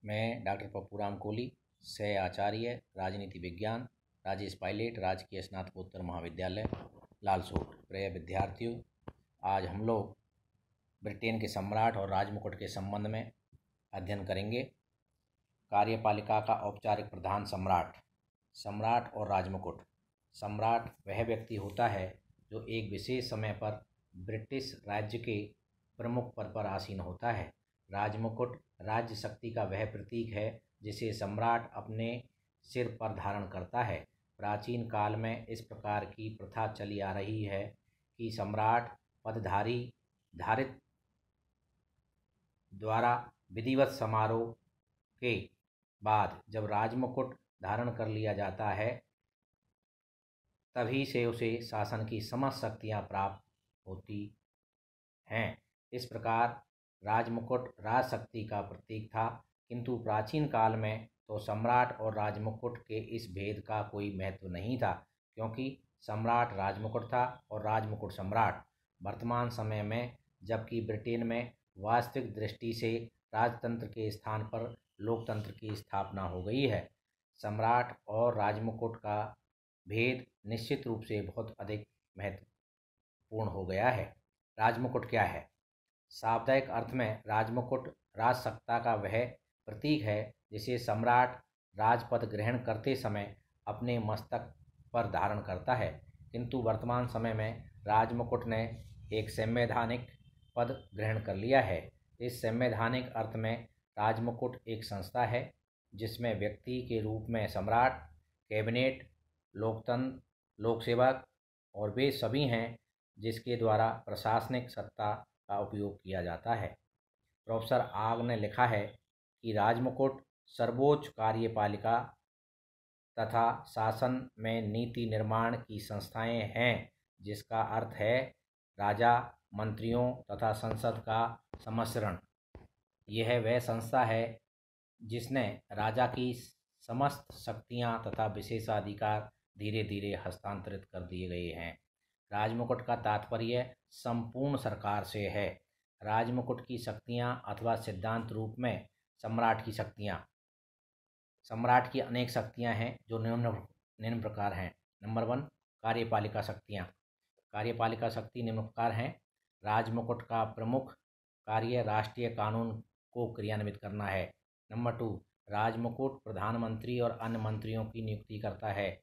मैं डॉक्टर पप्पूराम कोहली, सह आचार्य राजनीति विज्ञान, राजेश पायलट राजकीय स्नातकोत्तर महाविद्यालय लालसोट। प्रिय विद्यार्थियों, आज हम लोग ब्रिटेन के सम्राट और राजमुकुट के संबंध में अध्ययन करेंगे। कार्यपालिका का औपचारिक प्रधान सम्राट। सम्राट और राजमुकुट। सम्राट वह व्यक्ति होता है जो एक विशेष समय पर ब्रिटिश राज्य के प्रमुख पद पर आसीन होता है। राजमुकुट राज्य शक्ति का वह प्रतीक है जिसे सम्राट अपने सिर पर धारण करता है। प्राचीन काल में इस प्रकार की प्रथा चली आ रही है कि सम्राट पदधारी धारित द्वारा विधिवत समारोह के बाद जब राजमुकुट धारण कर लिया जाता है तभी से उसे शासन की समस्त शक्तियाँ प्राप्त होती हैं। इस प्रकार राजमुकुट राजशक्ति का प्रतीक था, किंतु प्राचीन काल में तो सम्राट और राजमुकुट के इस भेद का कोई महत्व नहीं था, क्योंकि सम्राट राजमुकुट था और राजमुकुट सम्राट। वर्तमान समय में जबकि ब्रिटेन में वास्तविक दृष्टि से राजतंत्र के स्थान पर लोकतंत्र की स्थापना हो गई है, सम्राट और राजमुकुट का भेद निश्चित रूप से बहुत अधिक महत्वपूर्ण हो गया है। राजमुकुट क्या है? शाब्दिक अर्थ में राजमुकुट राजसत्ता का वह प्रतीक है जिसे सम्राट राजपद ग्रहण करते समय अपने मस्तक पर धारण करता है, किंतु वर्तमान समय में राजमुकुट ने एक संवैधानिक पद ग्रहण कर लिया है। इस संवैधानिक अर्थ में राजमुकुट एक संस्था है जिसमें व्यक्ति के रूप में सम्राट, कैबिनेट, लोकतंत्र, लोकसेवक और वे सभी हैं जिसके द्वारा प्रशासनिक सत्ता का उपयोग किया जाता है। प्रोफेसर आग ने लिखा है कि राजमुकुट सर्वोच्च कार्यपालिका तथा शासन में नीति निर्माण की संस्थाएं हैं, जिसका अर्थ है राजा, मंत्रियों तथा संसद का सम्मिश्रण। यह वह संस्था है जिसने राजा की समस्त शक्तियां तथा विशेषाधिकार धीरे धीरे हस्तांतरित कर दिए गए हैं। राजमुकुट का तात्पर्य संपूर्ण सरकार से है। राजमुकुट की शक्तियां अथवा सिद्धांत रूप में सम्राट की शक्तियां। सम्राट की अनेक शक्तियां हैं जो निम्न प्रकार हैं। नंबर 1, कार्यपालिका शक्तियां। कार्यपालिका शक्ति निम्न प्रकार हैं। राजमुकुट का प्रमुख कार्य राष्ट्रीय कानून को क्रियान्वित करना है। नंबर 2, राजमुकुट प्रधानमंत्री और अन्य मंत्रियों की नियुक्ति करता है।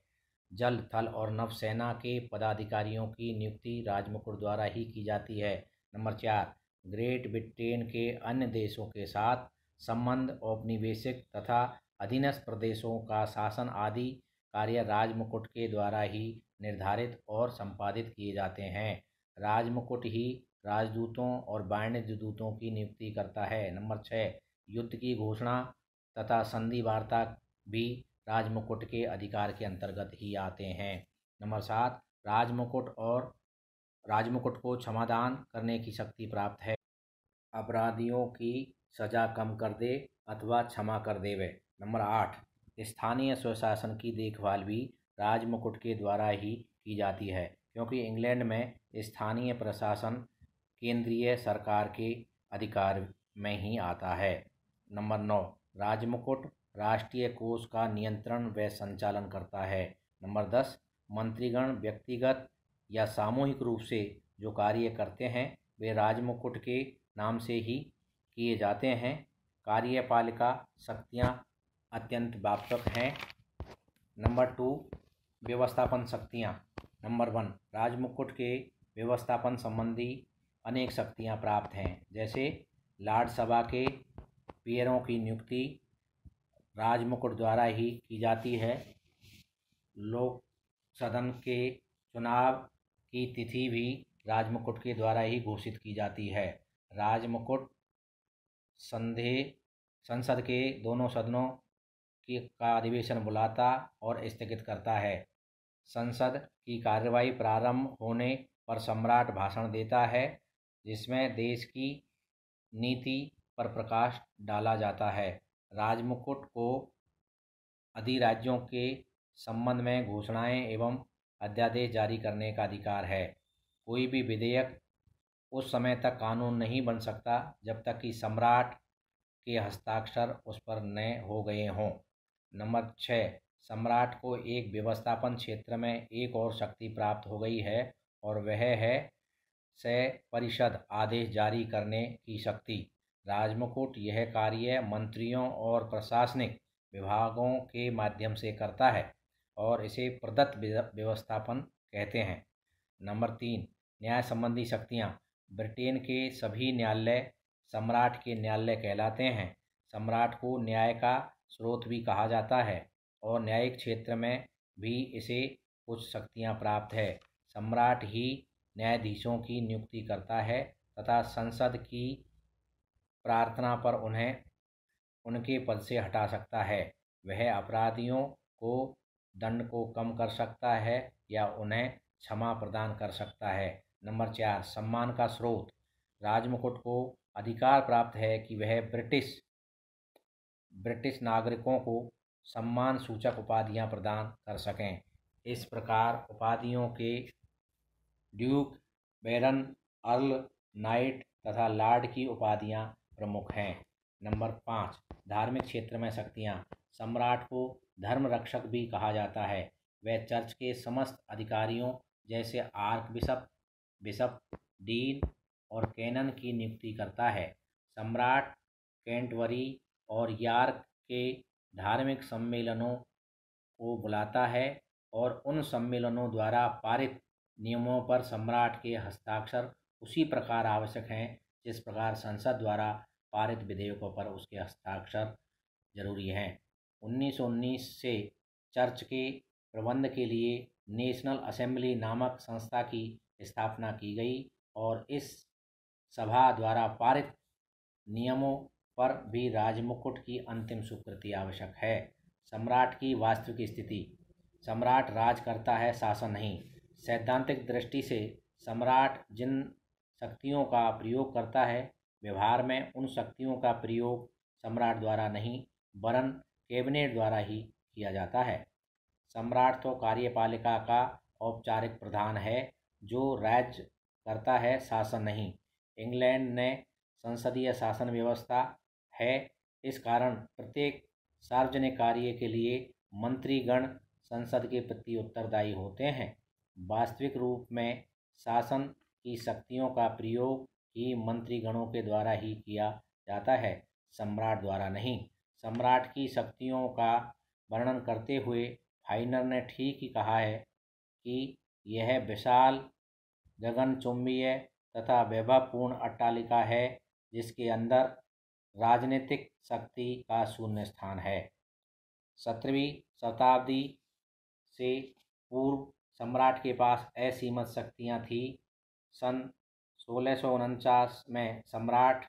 जल, थल और नौसेना के पदाधिकारियों की नियुक्ति राजमुकुट द्वारा ही की जाती है। नंबर 4, ग्रेट ब्रिटेन के अन्य देशों के साथ संबंध, औपनिवेशिक तथा अधीनस्थ प्रदेशों का शासन आदि कार्य राजमुकुट के द्वारा ही निर्धारित और संपादित किए जाते हैं। राजमुकुट ही राजदूतों और वाणिज्य दूतों की नियुक्ति करता है। नंबर 6, युद्ध की घोषणा तथा संधि वार्ता भी राजमुकुट के अधिकार के अंतर्गत ही आते हैं। नंबर 7, राजमुकुट को क्षमादान करने की शक्ति प्राप्त है। अपराधियों की सजा कम कर दे अथवा क्षमा कर देवे। नंबर 8, स्थानीय स्वशासन की देखभाल भी राजमुकुट के द्वारा ही की जाती है, क्योंकि इंग्लैंड में स्थानीय प्रशासन केंद्रीय सरकार के अधिकार में ही आता है। नंबर 9, राजमुकुट राष्ट्रीय कोष का नियंत्रण व संचालन करता है। नंबर 10, मंत्रीगण व्यक्तिगत या सामूहिक रूप से जो कार्य करते हैं वे राजमुकुट के नाम से ही किए जाते हैं। कार्यपालिका शक्तियाँ अत्यंत व्यापक हैं। नंबर 2, व्यवस्थापन शक्तियाँ। नंबर 1, राजमुकुट के व्यवस्थापन संबंधी अनेक शक्तियाँ प्राप्त हैं, जैसे लॉर्ड सभा के पेयरों की नियुक्ति राजमुकुट द्वारा ही की जाती है। लोक सदन के चुनाव की तिथि भी राजमुकुट के द्वारा ही घोषित की जाती है। राजमुकुट संसद के दोनों सदनों का अधिवेशन बुलाता और स्थगित करता है। संसद की कार्यवाही प्रारंभ होने पर सम्राट भाषण देता है, जिसमें देश की नीति पर प्रकाश डाला जाता है। राजमुकुट को अधिराज्यों के संबंध में घोषणाएं एवं अध्यादेश जारी करने का अधिकार है। कोई भी विधेयक उस समय तक कानून नहीं बन सकता जब तक कि सम्राट के हस्ताक्षर उस पर नए हो गए हों। नंबर 6, सम्राट को एक व्यवस्थापन क्षेत्र में एक और शक्ति प्राप्त हो गई है और वह है परिषद आदेश जारी करने की शक्ति। राजमुकुट यह कार्य मंत्रियों और प्रशासनिक विभागों के माध्यम से करता है और इसे प्रदत्त व्यवस्थापन कहते हैं। नंबर 3, न्याय संबंधी शक्तियाँ। ब्रिटेन के सभी न्यायालय सम्राट के न्यायालय कहलाते हैं। सम्राट को न्याय का स्रोत भी कहा जाता है और न्यायिक क्षेत्र में भी इसे कुछ शक्तियाँ प्राप्त है। सम्राट ही न्यायाधीशों की नियुक्ति करता है तथा संसद की प्रार्थना पर उन्हें उनके पद से हटा सकता है। वह अपराधियों को दंड को कम कर सकता है या उन्हें क्षमा प्रदान कर सकता है। नंबर 4, सम्मान का स्रोत। राजमुकुट को अधिकार प्राप्त है कि वह ब्रिटिश नागरिकों को सम्मान सूचक उपाधियां प्रदान कर सकें। इस प्रकार उपाधियों के ड्यूक, बैरन, अर्ल, नाइट तथा लॉर्ड की उपाधियां प्रमुख हैं। नंबर 5, धार्मिक क्षेत्र में शक्तियां। सम्राट को धर्म रक्षक भी कहा जाता है। वह चर्च के समस्त अधिकारियों जैसे आर्क बिशप, डीन और कैनन की नियुक्ति करता है। सम्राट कैंटरबरी और यॉर्क के धार्मिक सम्मेलनों को बुलाता है और उन सम्मेलनों द्वारा पारित नियमों पर सम्राट के हस्ताक्षर उसी प्रकार आवश्यक हैं जिस प्रकार संसद द्वारा पारित विधेयकों पर उसके हस्ताक्षर जरूरी हैं। 1919 से चर्च के प्रबंध के लिए नेशनल असेंबली नामक संस्था की स्थापना की गई और इस सभा द्वारा पारित नियमों पर भी राजमुकुट की अंतिम स्वीकृति आवश्यक है। सम्राट की वास्तविक स्थिति। सम्राट राज करता है, शासन नहीं। सैद्धांतिक दृष्टि से सम्राट जिन शक्तियों का प्रयोग करता है, व्यवहार में उन शक्तियों का प्रयोग सम्राट द्वारा नहीं वरन कैबिनेट द्वारा ही किया जाता है। सम्राट तो कार्यपालिका का औपचारिक प्रधान है जो राज्य करता है, शासन नहीं। इंग्लैंड ने संसदीय शासन व्यवस्था है। इस कारण प्रत्येक सार्वजनिक कार्य के लिए मंत्रीगण संसद के प्रति उत्तरदायी होते हैं। वास्तविक रूप में शासन की शक्तियों का प्रयोग ही मंत्रीगणों के द्वारा ही किया जाता है, सम्राट द्वारा नहीं। सम्राट की शक्तियों का वर्णन करते हुए फाइनर ने ठीक ही कहा है कि यह विशाल गगनचुंबीय तथा वैभवपूर्ण अट्टालिका है जिसके अंदर राजनीतिक शक्ति का शून्य स्थान है। 17वीं शताब्दी से पूर्व सम्राट के पास असीमित शक्तियां थी। सन 1649 में सम्राट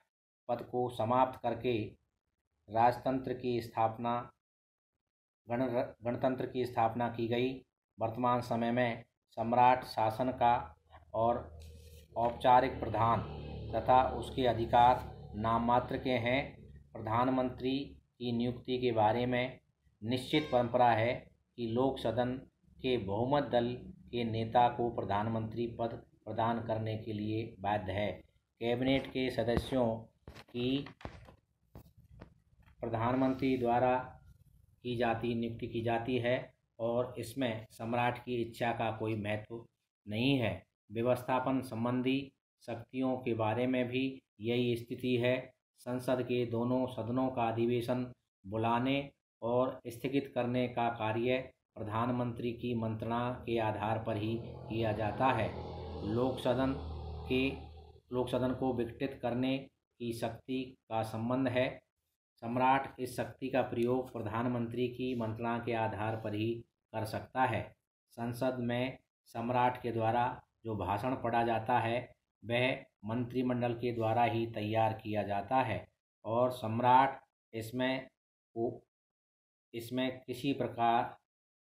पद को समाप्त करके गणतंत्र की स्थापना की गई। वर्तमान समय में सम्राट शासन का और औपचारिक प्रधान तथा उसके अधिकार नाम मात्र के हैं। प्रधानमंत्री की नियुक्ति के बारे में निश्चित परंपरा है कि लोक सदन के बहुमत दल के नेता को प्रधानमंत्री पद प्रदान करने के लिए बाध्य है। कैबिनेट के सदस्यों की प्रधानमंत्री द्वारा नियुक्ति की जाती है और इसमें सम्राट की इच्छा का कोई महत्व नहीं है। व्यवस्थापन संबंधी शक्तियों के बारे में भी यही स्थिति है। संसद के दोनों सदनों का अधिवेशन बुलाने और स्थगित करने का कार्य प्रधानमंत्री की मंत्रणा के आधार पर ही किया जाता है। लोक सदन को विघटित करने की शक्ति का संबंध है। सम्राट इस शक्ति का प्रयोग प्रधानमंत्री की मंत्रणा के आधार पर ही कर सकता है। संसद में सम्राट के द्वारा जो भाषण पढ़ा जाता है वह मंत्रिमंडल के द्वारा ही तैयार किया जाता है और सम्राट इसमें किसी प्रकार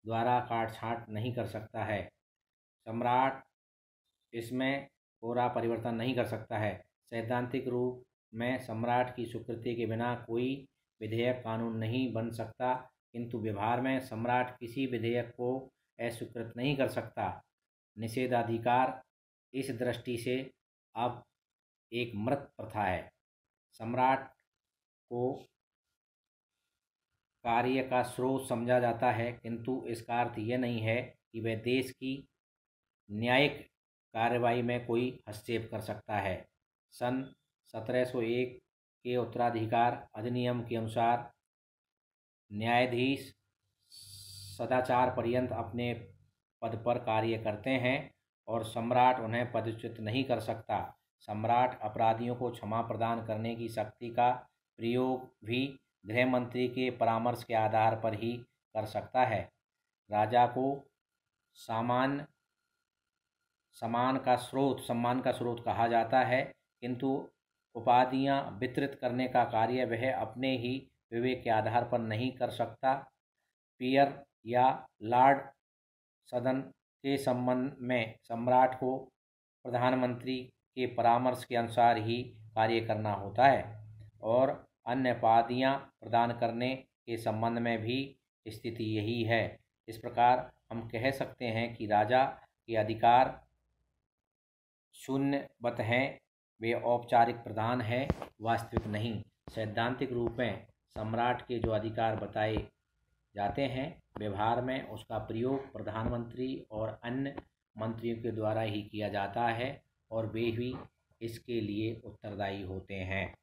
द्वारा काट-छाँट नहीं कर सकता है। सम्राट इसमें पूरा परिवर्तन नहीं कर सकता है। सैद्धांतिक रूप में सम्राट की स्वीकृति के बिना कोई विधेयक कानून नहीं बन सकता, किंतु व्यवहार में सम्राट किसी विधेयक को अस्वीकृत नहीं कर सकता। निषेधाधिकार इस दृष्टि से अब एक मृत प्रथा है। सम्राट को कार्य का स्रोत समझा जाता है, किंतु इसका अर्थ यह नहीं है कि वह देश की न्यायिक कार्रवाई में कोई हस्तक्षेप कर सकता है। सन 1701 के उत्तराधिकार अधिनियम के अनुसार न्यायाधीश सदाचार पर्यंत अपने पद पर कार्य करते हैं और सम्राट उन्हें पदच्युत नहीं कर सकता। सम्राट अपराधियों को क्षमा प्रदान करने की शक्ति का प्रयोग भी गृह मंत्री के परामर्श के आधार पर ही कर सकता है। राजा को सम्मान का स्रोत कहा जाता है, किंतु उपाधियां वितरित करने का कार्य वह अपने ही विवेक के आधार पर नहीं कर सकता। पीयर या लॉर्ड सदन के संबंध में सम्राट को प्रधानमंत्री के परामर्श के अनुसार ही कार्य करना होता है और अन्य उपाधियां प्रदान करने के संबंध में भी स्थिति यही है। इस प्रकार हम कह सकते हैं कि राजा के अधिकार शून्यवत हैं, वे औपचारिक प्रदान है, वास्तविक नहीं। सैद्धांतिक रूप में सम्राट के जो अधिकार बताए जाते हैं, व्यवहार में उसका प्रयोग प्रधानमंत्री और अन्य मंत्रियों के द्वारा ही किया जाता है और वे भी इसके लिए उत्तरदायी होते हैं।